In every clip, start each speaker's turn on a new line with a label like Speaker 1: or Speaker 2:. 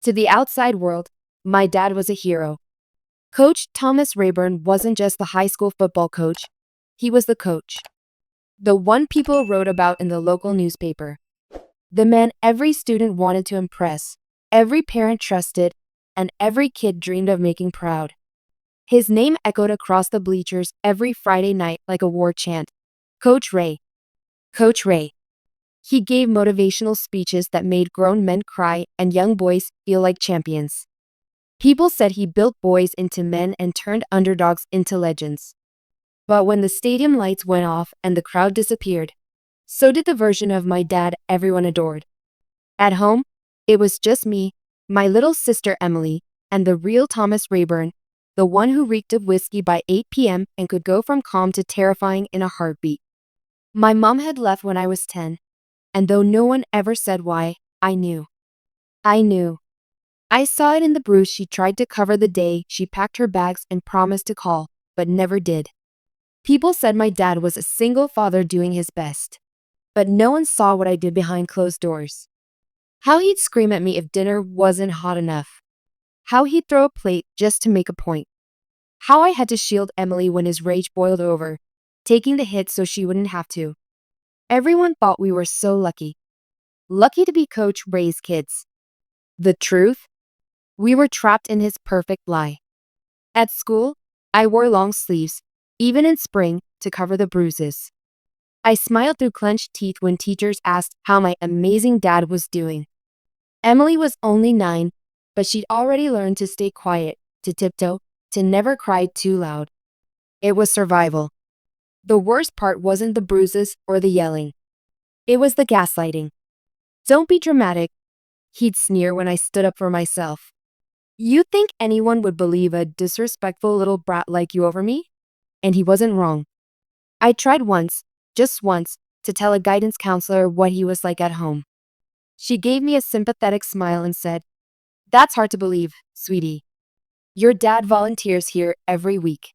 Speaker 1: To the outside world, my dad was a hero. Coach Thomas Rayburn wasn't just the high school football coach, he was the coach. The one people wrote about in the local newspaper. The man every student wanted to impress, every parent trusted, and every kid dreamed of making proud. His name echoed across the bleachers every Friday night like a war chant. Coach Ray. Coach Ray. He gave motivational speeches that made grown men cry and young boys feel like champions. People said he built boys into men and turned underdogs into legends. But when the stadium lights went off and the crowd disappeared, so did the version of my dad everyone adored. At home, it was just me, my little sister Emily, and the real Thomas Rayburn, the one who reeked of whiskey by 8 p.m. and could go from calm to terrifying in a heartbeat. My mom had left when I was 10, and though no one ever said why, I knew. I knew. I saw it in the bruise she tried to cover the day she packed her bags and promised to call, but never did. People said my dad was a single father doing his best. But no one saw what I did behind closed doors. How he'd scream at me if dinner wasn't hot enough. How he'd throw a plate just to make a point. How I had to shield Emily when his rage boiled over, taking the hit so she wouldn't have to. Everyone thought we were so lucky. Lucky to be Coach Ray's kids. The truth? We were trapped in his perfect lie. At school, I wore long sleeves, even in spring, to cover the bruises. I smiled through clenched teeth when teachers asked how my amazing dad was doing. Emily was only 9, but she'd already learned to stay quiet, to tiptoe, to never cry too loud. It was survival. The worst part wasn't the bruises or the yelling. It was the gaslighting. Don't be dramatic, he'd sneer when I stood up for myself. You think anyone would believe a disrespectful little brat like you over me? And he wasn't wrong. I tried once, just once, to tell a guidance counselor what he was like at home. She gave me a sympathetic smile and said, "That's hard to believe, sweetie. Your dad volunteers here every week.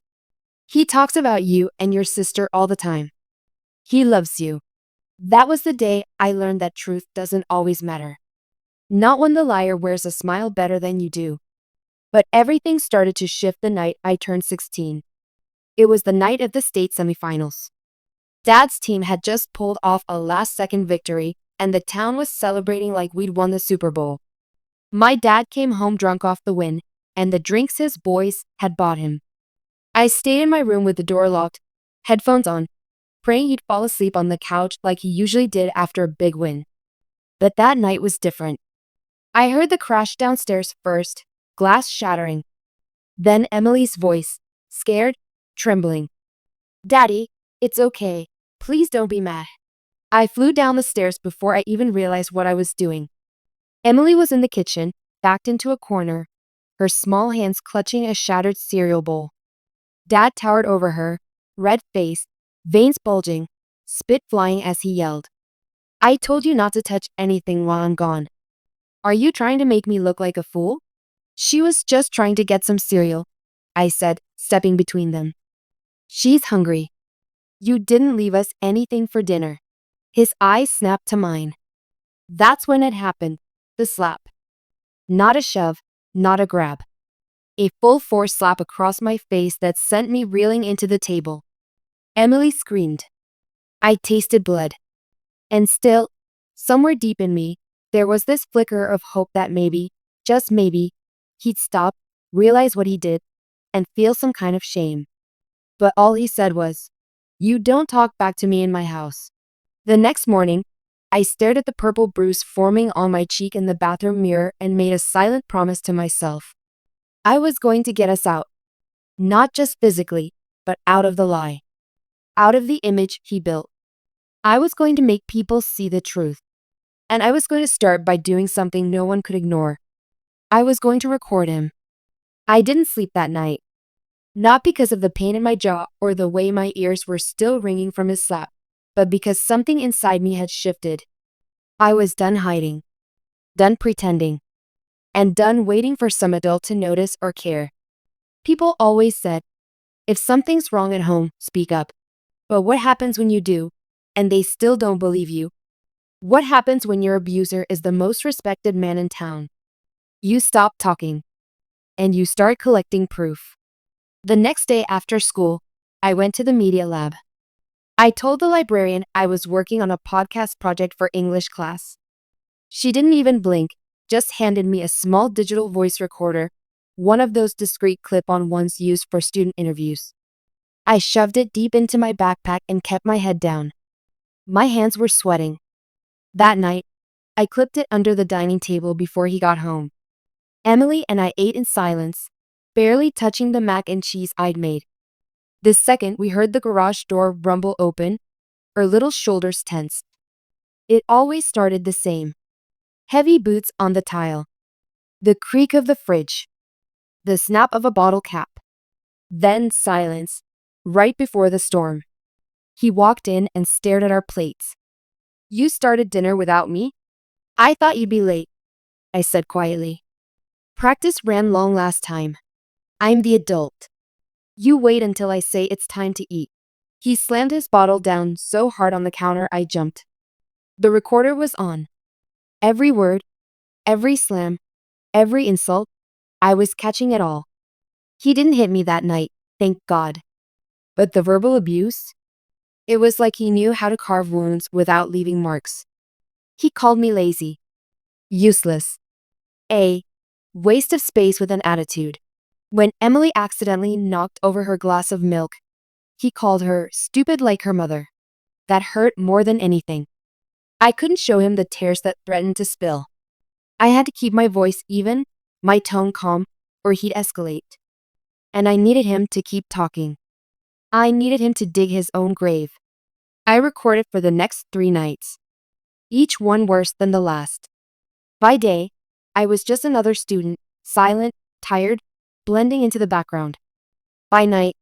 Speaker 1: He talks about you and your sister all the time. He loves you." That was the day I learned that truth doesn't always matter. Not when the liar wears a smile better than you do. But everything started to shift the night I turned 16. It was the night of the state semifinals. Dad's team had just pulled off a last-second victory, and the town was celebrating like we'd won the Super Bowl. My dad came home drunk off the win, and the drinks his boys had bought him. I stayed in my room with the door locked, headphones on, praying he'd fall asleep on the couch like he usually did after a big win. But that night was different. I heard the crash downstairs first, glass shattering. Then Emily's voice, scared, trembling. "Daddy, it's okay. Please don't be mad." I flew down the stairs before I even realized what I was doing. Emily was in the kitchen, backed into a corner, her small hands clutching a shattered cereal bowl. Dad towered over her, red-faced, veins bulging, spit flying as he yelled, "I told you not to touch anything while I'm gone. Are you trying to make me look like a fool?" "She was just trying to get some cereal," I said, stepping between them. "She's hungry. You didn't leave us anything for dinner." His eyes snapped to mine. That's when it happened, the slap. Not a shove, not a grab. A full force slap across my face that sent me reeling into the table. Emily screamed. I tasted blood. And still, somewhere deep in me, there was this flicker of hope that maybe, just maybe, he'd stop, realize what he did, and feel some kind of shame. But all he said was, "You don't talk back to me in my house." The next morning, I stared at the purple bruise forming on my cheek in the bathroom mirror and made a silent promise to myself. I was going to get us out. Not just physically, but out of the lie. Out of the image he built. I was going to make people see the truth. And I was going to start by doing something no one could ignore. I was going to record him. I didn't sleep that night. Not because of the pain in my jaw or the way my ears were still ringing from his slap, but because something inside me had shifted. I was done hiding, done pretending, and done waiting for some adult to notice or care. People always said, if something's wrong at home, speak up. But what happens when you do, and they still don't believe you? What happens when your abuser is the most respected man in town? You stop talking, and you start collecting proof. The next day after school, I went to the media lab. I told the librarian I was working on a podcast project for English class. She didn't even blink, just handed me a small digital voice recorder, one of those discreet clip-on ones used for student interviews. I shoved it deep into my backpack and kept my head down. My hands were sweating. That night, I clipped it under the dining table before he got home. Emily and I ate in silence, barely touching the mac and cheese I'd made. The second we heard the garage door rumble open, our little shoulders tensed. It always started the same. Heavy boots on the tile. The creak of the fridge. The snap of a bottle cap. Then silence, right before the storm. He walked in and stared at our plates. You started dinner without me? I thought you'd be late, I said quietly. Practice ran long last time. I'm the adult. You wait until I say it's time to eat. He slammed his bottle down so hard on the counter I jumped. The recorder was on. Every word, every slam, every insult, I was catching it all. He didn't hit me that night, thank God. But the verbal abuse? It was like he knew how to carve wounds without leaving marks. He called me lazy, useless, a waste of space with an attitude. When Emily accidentally knocked over her glass of milk, he called her stupid like her mother. That hurt more than anything. I couldn't show him the tears that threatened to spill. I had to keep my voice even, my tone calm, or he'd escalate. And I needed him to keep talking. I needed him to dig his own grave. I recorded for the next 3 nights, each one worse than the last. By day, I was just another student, silent, tired, blending into the background. By night,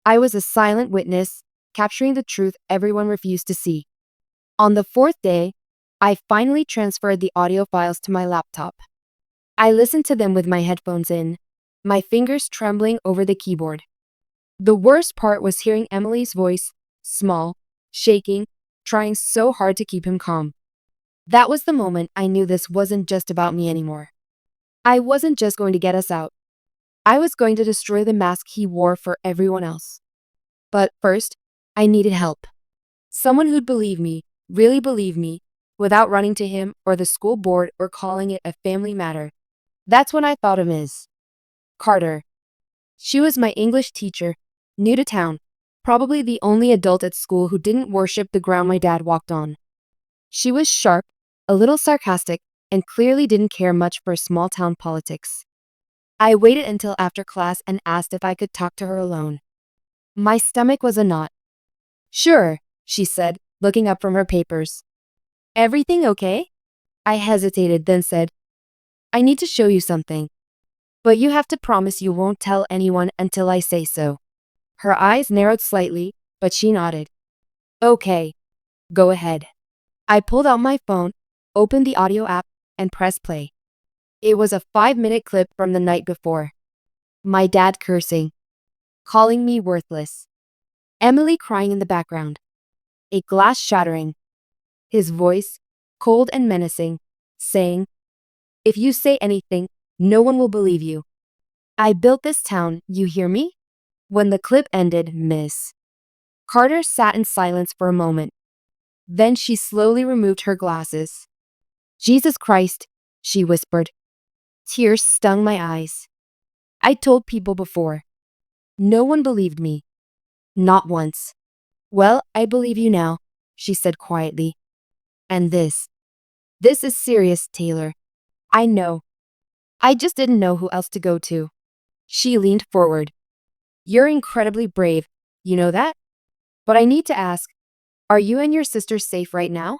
Speaker 1: I was a silent witness, capturing the truth everyone refused to see. On the 4th day, I finally transferred the audio files to my laptop. I listened to them with my headphones in, my fingers trembling over the keyboard. The worst part was hearing Emily's voice, small, shaking, trying so hard to keep him calm. That was the moment I knew this wasn't just about me anymore. I wasn't just going to get us out. I was going to destroy the mask he wore for everyone else. But first, I needed help. Someone who'd believe me, really believe me, without running to him or the school board or calling it a family matter. That's when I thought of Ms. Carter. She was my English teacher, new to town, probably the only adult at school who didn't worship the ground my dad walked on. She was sharp, a little sarcastic, and clearly didn't care much for small-town politics. I waited until after class and asked if I could talk to her alone. My stomach was a knot. Sure, she said, looking up from her papers. Everything okay? I hesitated, then said, I need to show you something. But you have to promise you won't tell anyone until I say so. Her eyes narrowed slightly, but she nodded. Okay, go ahead. I pulled out my phone, opened the audio app, and pressed play. It was a 5-minute clip from the night before. My dad cursing, calling me worthless. Emily crying in the background. A glass shattering. His voice, cold and menacing, saying, if you say anything, no one will believe you. I built this town, you hear me? When the clip ended, Miss Carter sat in silence for a moment. Then she slowly removed her glasses. Jesus Christ, she whispered. Tears stung my eyes. I told people before. No one believed me. Not once. Well, I believe you now, she said quietly. And this is serious, Taylor. I know. I just didn't know who else to go to. She leaned forward. You're incredibly brave, you know that? But I need to ask, are you and your sister safe right now?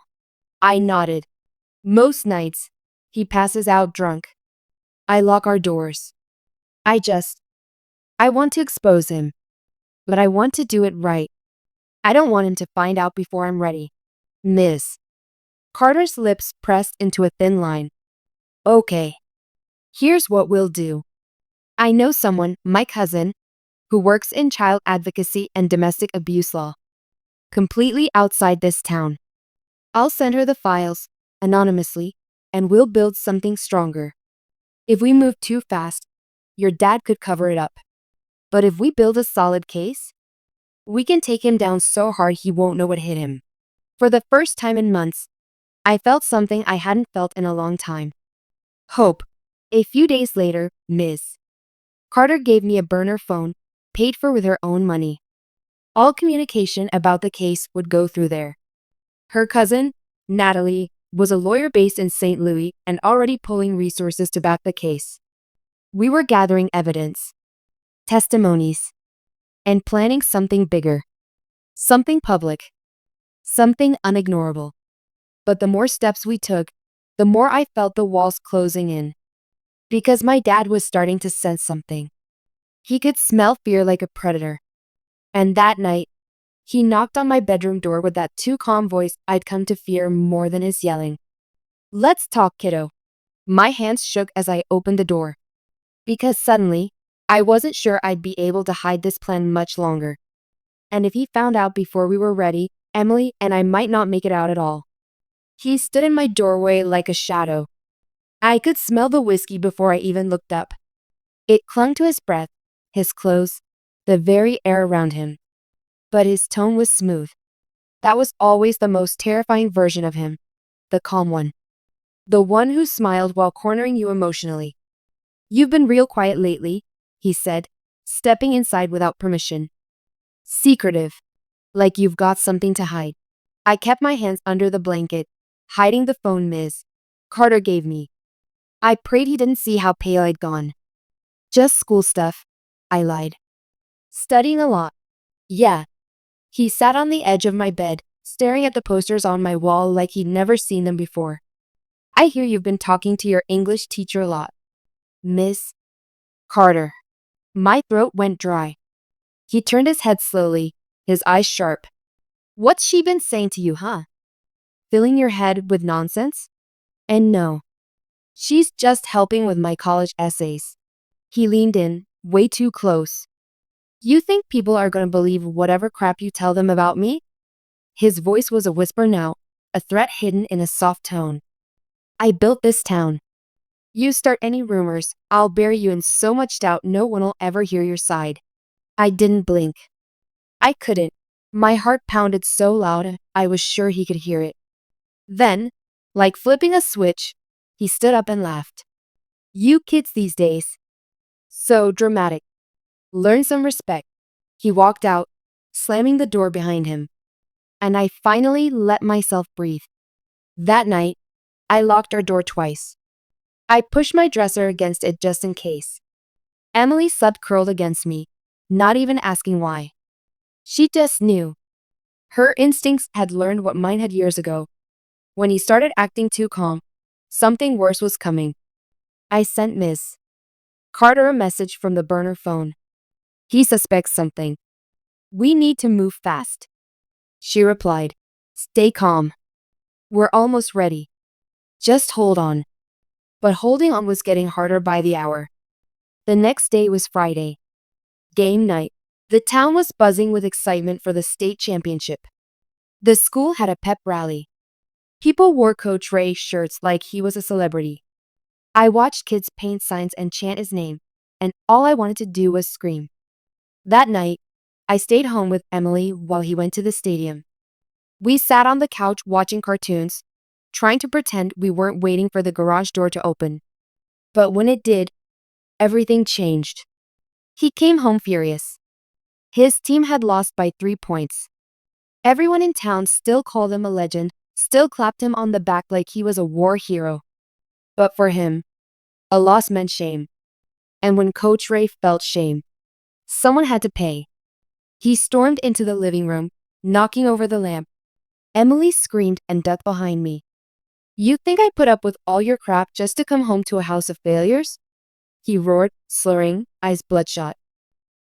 Speaker 1: I nodded. Most nights, he passes out drunk. I lock our doors. I want to expose him. But I want to do it right. I don't want him to find out before I'm ready. Miss Carter's lips pressed into a thin line. Okay. Here's what we'll do. I know someone, my cousin, who works in child advocacy and domestic abuse law. Completely outside this town. I'll send her the files, anonymously, and we'll build something stronger. If we move too fast, your dad could cover it up. But if we build a solid case, we can take him down so hard he won't know what hit him. For the first time in months, I felt something I hadn't felt in a long time. Hope. A few days later, Ms. Carter gave me a burner phone, paid for with her own money. All communication about the case would go through there. Her cousin, Natalie, was a lawyer based in St. Louis and already pulling resources to back the case. We were gathering evidence, testimonies, and planning something bigger, something public, something unignorable. But the more steps we took, the more I felt the walls closing in. Because my dad was starting to sense something. He could smell fear like a predator. And that night, he knocked on my bedroom door with that too calm voice I'd come to fear more than his yelling. "Let's talk, kiddo." My hands shook as I opened the door. Because suddenly, I wasn't sure I'd be able to hide this plan much longer. And if he found out before we were ready, Emily and I might not make it out at all. He stood in my doorway like a shadow. I could smell the whiskey before I even looked up. It clung to his breath, his clothes, the very air around him. But his tone was smooth. That was always the most terrifying version of him, the calm one. The one who smiled while cornering you emotionally. "You've been real quiet lately," he said, stepping inside without permission. "Secretive. Like you've got something to hide." I kept my hands under the blanket, hiding the phone Ms. Carter gave me. I prayed he didn't see how pale I'd gone. "Just school stuff," I lied. "Studying a lot." "Yeah." He sat on the edge of my bed, staring at the posters on my wall like he'd never seen them before. "I hear you've been talking to your English teacher a lot." "Miss Carter." My throat went dry. He turned his head slowly, his eyes sharp. "What's she been saying to you, huh? Filling your head with nonsense?" "And no. She's just helping with my college essays." He leaned in, way too close. "You think people are going to believe whatever crap you tell them about me?" His voice was a whisper now, a threat hidden in a soft tone. "I built this town. You start any rumors, I'll bury you in so much doubt no one will ever hear your side." I didn't blink. I couldn't. My heart pounded so loud, I was sure he could hear it. Then, like flipping a switch, he stood up and laughed. "You kids these days. So dramatic. Learn some respect." He walked out, slamming the door behind him. And I finally let myself breathe. That night, I locked our door twice. I pushed my dresser against it just in case. Emily slept curled against me, not even asking why. She just knew. Her instincts had learned what mine had years ago. When he started acting too calm, something worse was coming. I sent Ms. Carter a message from the burner phone. "He suspects something. We need to move fast." She replied, "Stay calm. We're almost ready. Just hold on." But holding on was getting harder by the hour. The next day was Friday. Game night. The town was buzzing with excitement for the state championship. The school had a pep rally. People wore Coach Ray's shirts like he was a celebrity. I watched kids paint signs and chant his name, and all I wanted to do was scream. That night, I stayed home with Emily while he went to the stadium. We sat on the couch watching cartoons, trying to pretend we weren't waiting for the garage door to open. But when it did, everything changed. He came home furious. His team had lost by 3 points. Everyone in town still called him a legend, still clapped him on the back like he was a war hero. But for him, a loss meant shame. And when Coach Ray felt shame, someone had to pay. He stormed into the living room, knocking over the lamp. Emily screamed and ducked behind me. "You think I put up with all your crap just to come home to a house of failures?" He roared, slurring, eyes bloodshot.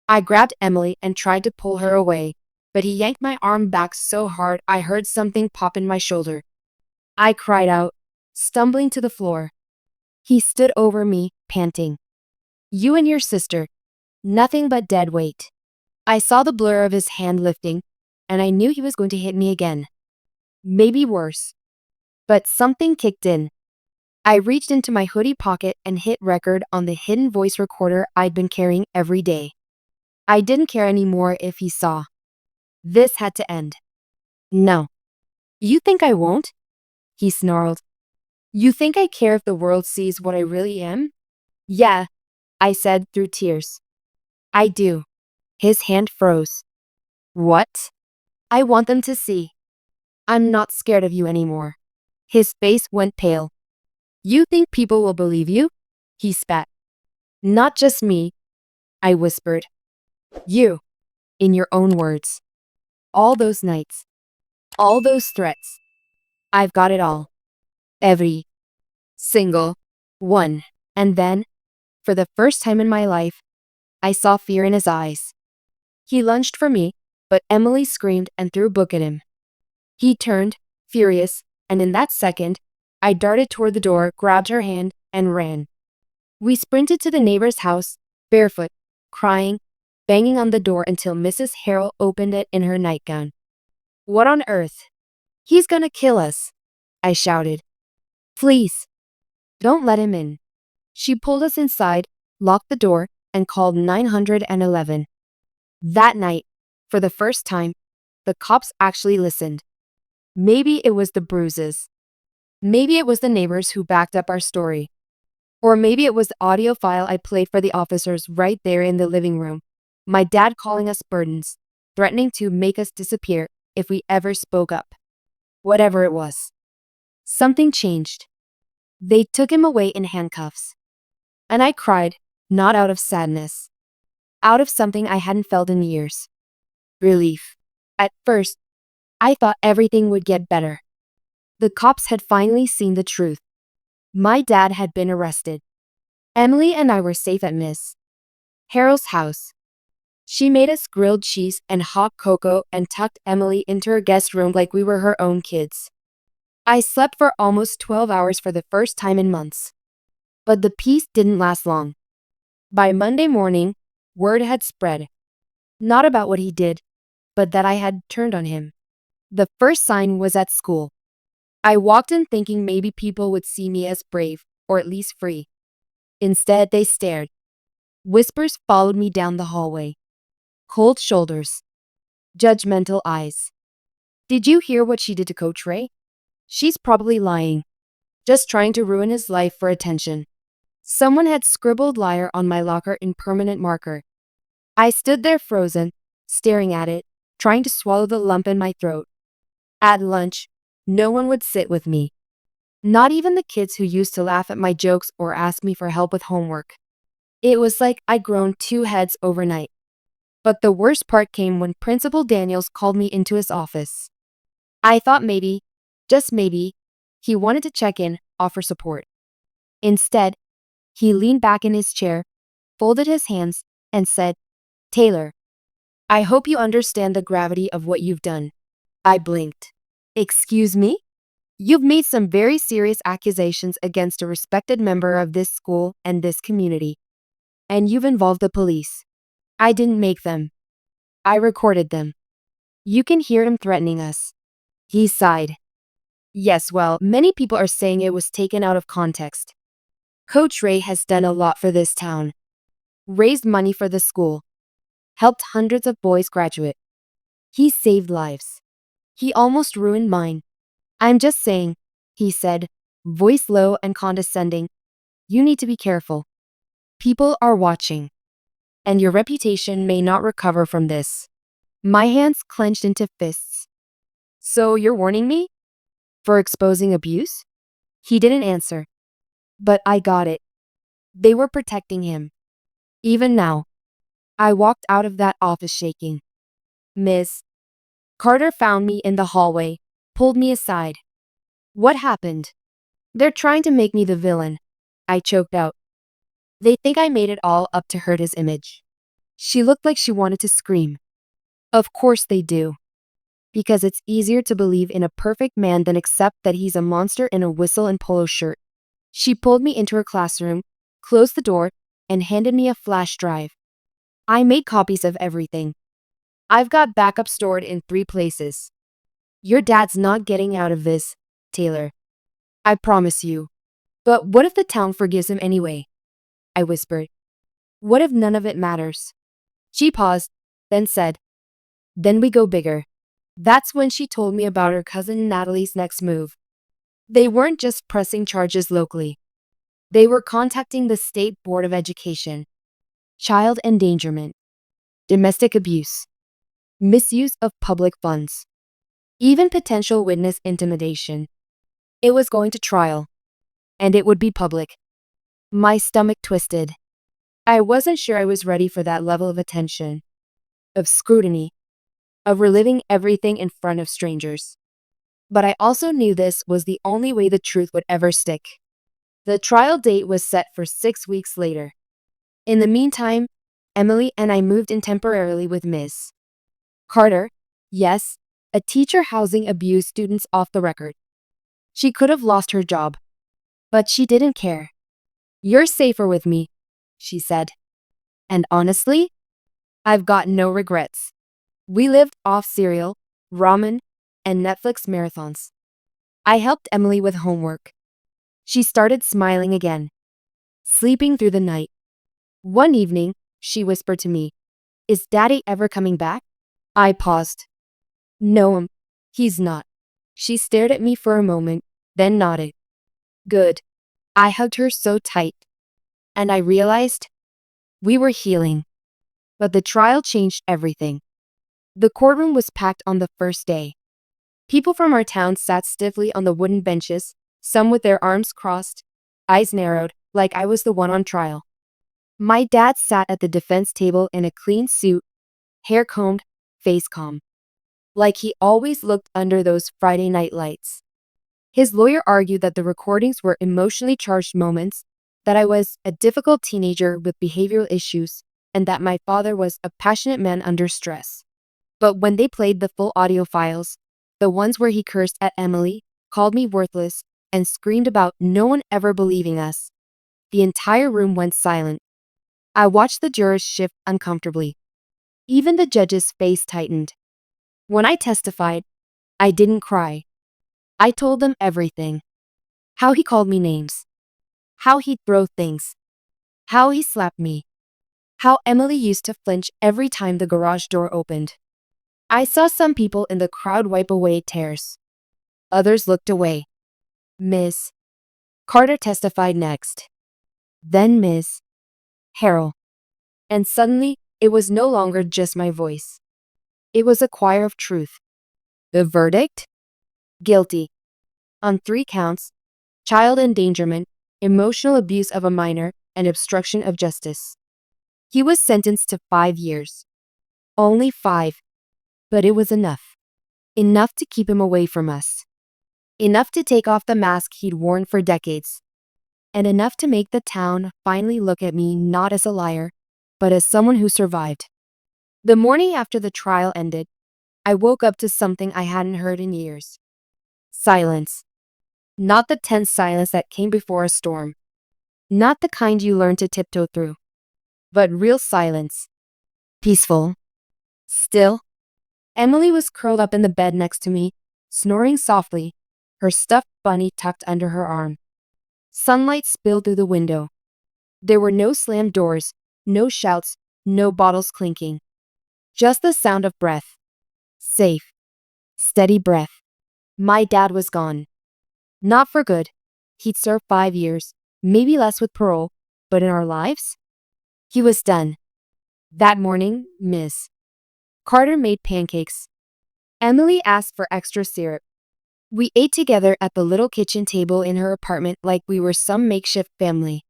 Speaker 1: I grabbed Emily and tried to pull her away, but he yanked my arm back so hard I heard something pop in my shoulder. I cried out, stumbling to the floor. He stood over me, panting. "You and your sister. Nothing but dead weight." I saw the blur of his hand lifting, and I knew he was going to hit me again. Maybe worse. But something kicked in. I reached into my hoodie pocket and hit record on the hidden voice recorder I'd been carrying every day. I didn't care anymore if he saw. This had to end. No. You think I won't? He snarled. You think I care if the world sees what I really am? Yeah, I said through tears. I do. His hand froze. What? I want them to see. I'm not scared of you anymore. His face went pale. You think people will believe you? He spat. Not just me, I whispered. You, in your own words. All those nights. All those threats. I've got it all. Every single one. And then, for the first time in my life, I saw fear in his eyes. He lunged for me, but Emily screamed and threw a book at him. He turned, furious, and in that second, I darted toward the door, grabbed her hand, and ran. We sprinted to the neighbor's house, barefoot, crying, banging on the door until Mrs. Harrell opened it in her nightgown. What on earth? He's gonna kill us, I shouted. Please, don't let him in. She pulled us inside, locked the door, and called 911. That night, for the first time, the cops actually listened. Maybe it was the bruises. Maybe it was the neighbors who backed up our story. Or maybe it was the audio file I played for the officers right there in the living room. My dad calling us burdens, threatening to make us disappear if we ever spoke up. Whatever it was. Something changed. They took him away in handcuffs. And I cried, not out of sadness. Out of something I hadn't felt in years. Relief. At first, I thought everything would get better. The cops had finally seen the truth. My dad had been arrested. Emily and I were safe at Miss Harrell's house. She made us grilled cheese and hot cocoa and tucked Emily into her guest room like we were her own kids. I slept for almost 12 hours for the first time in months. But the peace didn't last long. By Monday morning, word had spread. Not about what he did, but that I had turned on him. The first sign was at school. I walked in thinking maybe people would see me as brave, or at least free. Instead, they stared. Whispers followed me down the hallway. Cold shoulders. Judgmental eyes. Did you hear what she did to Coach Ray? She's probably lying. Just trying to ruin his life for attention. Someone had scribbled liar on my locker in permanent marker. I stood there frozen, staring at it, trying to swallow the lump in my throat. At lunch, no one would sit with me. Not even the kids who used to laugh at my jokes or ask me for help with homework. It was like I'd grown 2 heads overnight. But the worst part came when Principal Daniels called me into his office. I thought maybe, just maybe, he wanted to check in, offer support. Instead, he leaned back in his chair, folded his hands, and said, Taylor, I hope you understand the gravity of what you've done. I blinked. Excuse me? You've made some very serious accusations against a respected member of this school and this community. And you've involved the police. I didn't make them. I recorded them. You can hear him threatening us. He sighed. Yes, well, many people are saying it was taken out of context. Coach Ray has done a lot for this town. Raised money for the school. Helped hundreds of boys graduate. He saved lives. He almost ruined mine. I'm just saying, he said, voice low and condescending. You need to be careful. People are watching. And your reputation may not recover from this. My hands clenched into fists. So you're warning me? For exposing abuse? He didn't answer. But I got it. They were protecting him. Even now. I walked out of that office shaking. Miss Carter found me in the hallway, pulled me aside. What happened? They're trying to make me the villain. I choked out. They think I made it all up to hurt his image. She looked like she wanted to scream. Of course they do. Because it's easier to believe in a perfect man than accept that he's a monster in a whistle and polo shirt. She pulled me into her classroom, closed the door, and handed me a flash drive. I made copies of everything. I've got backup stored in 3 places. Your dad's not getting out of this, Taylor. I promise you. But what if the town forgives him anyway? I whispered. What if none of it matters? She paused, then said, then we go bigger. That's when she told me about her cousin Natalie's next move. They weren't just pressing charges locally. They were contacting the State Board of Education. Child endangerment, domestic abuse, misuse of public funds, even potential witness intimidation. It was going to trial, and it would be public. My stomach twisted. I wasn't sure I was ready for that level of attention, of scrutiny, of reliving everything in front of strangers. But I also knew this was the only way the truth would ever stick. The trial date was set for 6 weeks later. In the meantime, Emily and I moved in temporarily with Ms. Carter, yes, a teacher housing abused students off the record. She could have lost her job, but she didn't care. You're safer with me, she said. And honestly, I've got no regrets. We lived off cereal, ramen, and Netflix marathons. I helped Emily with homework. She started smiling again, sleeping through the night. One evening, she whispered to me, is Daddy ever coming back? I paused. No, he's not. She stared at me for a moment, then nodded. Good. I hugged her so tight. And I realized we were healing. But the trial changed everything. The courtroom was packed on the first day. People from our town sat stiffly on the wooden benches, some with their arms crossed, eyes narrowed, like I was the one on trial. My dad sat at the defense table in a clean suit, hair combed, face calm. Like he always looked under those Friday night lights. His lawyer argued that the recordings were emotionally charged moments, that I was a difficult teenager with behavioral issues, and that my father was a passionate man under stress. But when they played the full audio files, the ones where he cursed at Emily, called me worthless, and screamed about no one ever believing us, the entire room went silent. I watched the jurors shift uncomfortably. Even the judge's face tightened. When I testified, I didn't cry. I told them everything. How he called me names. How he'd throw things. How he slapped me. How Emily used to flinch every time the garage door opened. I saw some people in the crowd wipe away tears. Others looked away. Ms. Carter testified next. Then Ms. Harrell. And suddenly, it was no longer just my voice. It was a choir of truth. The verdict? Guilty. On 3 counts: child endangerment, emotional abuse of a minor, and obstruction of justice. He was sentenced to 5 years. Only 5. But it was enough. Enough to keep him away from us. Enough to take off the mask he'd worn for decades. And enough to make the town finally look at me not as a liar, but as someone who survived. The morning after the trial ended, I woke up to something I hadn't heard in years. Silence. Not the tense silence that came before a storm. Not the kind you learn to tiptoe through. But real silence. Peaceful. Still. Emily was curled up in the bed next to me, snoring softly, her stuffed bunny tucked under her arm. Sunlight spilled through the window. There were no slammed doors, no shouts, no bottles clinking. Just the sound of breath. Safe. Steady breath. My dad was gone. Not for good. He'd served 5 years, maybe less with parole, but in our lives? He was done. That morning, Ms. Carter made pancakes. Emily asked for extra syrup. We ate together at the little kitchen table in her apartment like we were some makeshift family.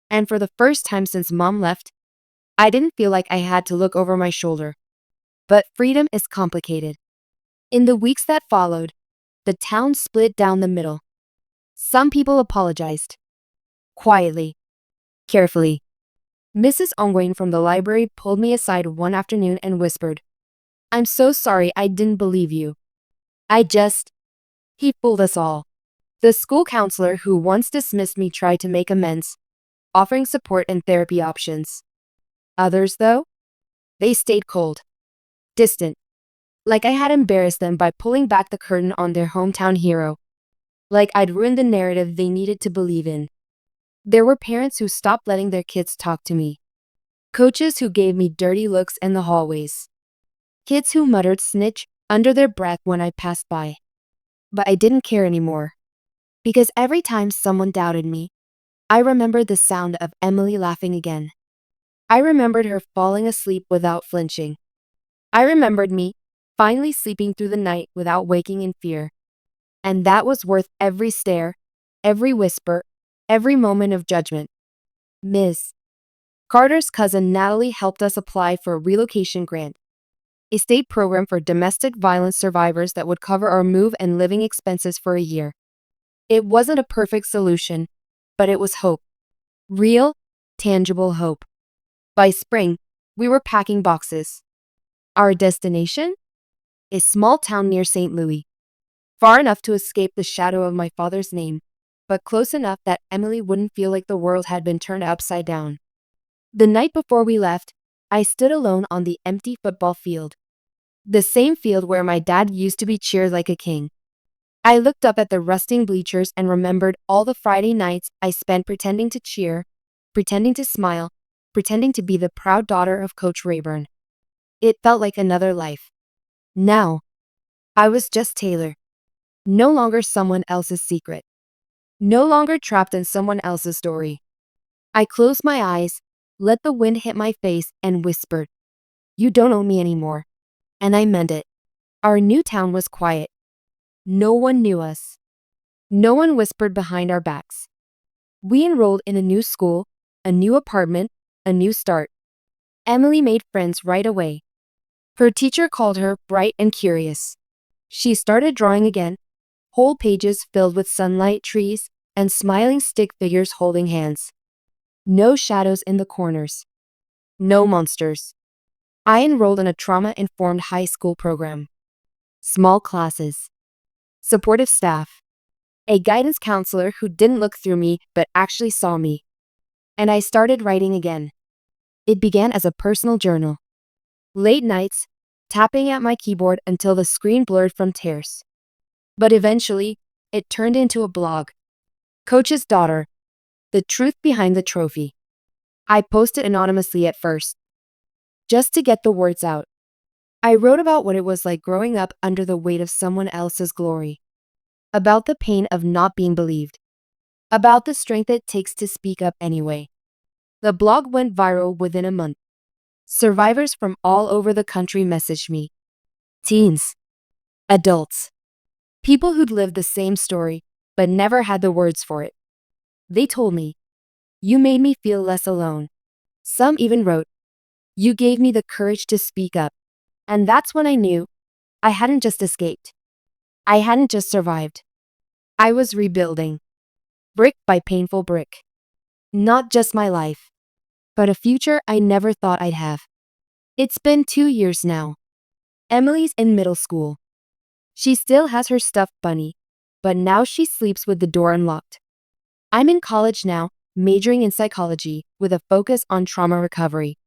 Speaker 1: And for the first time since Mom left, I didn't feel like I had to look over my shoulder. But freedom is complicated. In the weeks that followed, the town split down the middle. Some people apologized. Quietly. Carefully. Mrs. Ongwayne from the library pulled me aside one afternoon and whispered, I'm so sorry I didn't believe you. He fooled us all. The school counselor who once dismissed me tried to make amends, offering support and therapy options. Others, though, they stayed cold. Distant. Like I had embarrassed them by pulling back the curtain on their hometown hero. like I'd ruined the narrative they needed to believe in. There were parents who stopped letting their kids talk to me, coaches who gave me dirty looks in the hallways, kids who muttered snitch under their breath when I passed by. But I didn't care anymore, because every time someone doubted me, I remembered the sound of Emily laughing again. I remembered her falling asleep without flinching. I remembered me finally sleeping through the night without waking in fear. And that was worth every stare, every whisper, every moment of judgment. Ms. Carter's cousin Natalie helped us apply for a relocation grant, a state program for domestic violence survivors that would cover our move and living expenses for a year. It wasn't a perfect solution, but it was hope. Real, tangible hope. By spring, we were packing boxes. Our destination? A small town near St. Louis. Far enough to escape the shadow of my father's name, but close enough that Emily wouldn't feel like the world had been turned upside down. The night before we left, I stood alone on the empty football field. The same field where my dad used to be cheered like a king. I looked up at the rusting bleachers and remembered all the Friday nights I spent pretending to cheer, pretending to smile, pretending to be the proud daughter of Coach Rayburn. It felt like another life. Now, I was just Taylor. No longer someone else's secret. No longer trapped in someone else's story. I closed my eyes, let the wind hit my face, and whispered, "You don't own me anymore." And I meant it. Our new town was quiet. No one knew us. No one whispered behind our backs. We enrolled in a new school, a new apartment, a new start. Emily made friends right away. Her teacher called her bright and curious. She started drawing again, whole pages filled with sunlight, trees, and smiling stick figures holding hands. No shadows in the corners. No monsters. I enrolled in a trauma-informed high school program. Small classes. Supportive staff. A guidance counselor who didn't look through me but actually saw me. And I started writing again. It began as a personal journal. Late nights, tapping at my keyboard until the screen blurred from tears. But eventually, it turned into a blog. Coach's Daughter. The truth behind the trophy. I posted anonymously at first, just to get the words out. I wrote about what it was like growing up under the weight of someone else's glory. About the pain of not being believed. About the strength it takes to speak up anyway. The blog went viral within a month. Survivors from all over the country messaged me. Teens. Adults. People who'd lived the same story, but never had the words for it. They told me, "You made me feel less alone." Some even wrote, "You gave me the courage to speak up." And that's when I knew I hadn't just escaped. I hadn't just survived. I was rebuilding, brick by painful brick. Not just my life, but a future I never thought I'd have. It's been 2 years now. Emily's in middle school. She still has her stuffed bunny, but now she sleeps with the door unlocked. I'm in college now, majoring in psychology with a focus on trauma recovery.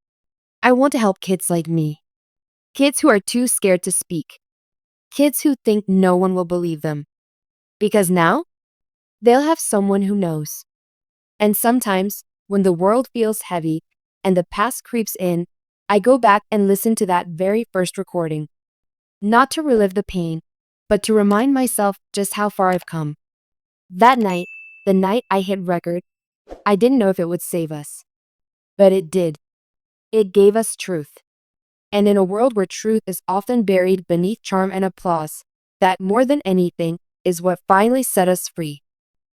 Speaker 1: I want to help kids like me. Kids who are too scared to speak. Kids who think no one will believe them. Because now, they'll have someone who knows. And sometimes, when the world feels heavy and the past creeps in, I go back and listen to that very first recording. Not to relive the pain, but to remind myself just how far I've come. That night, the night I hit record, I didn't know if it would save us. But it did. It gave us truth. And in a world where truth is often buried beneath charm and applause, that more than anything is what finally set us free.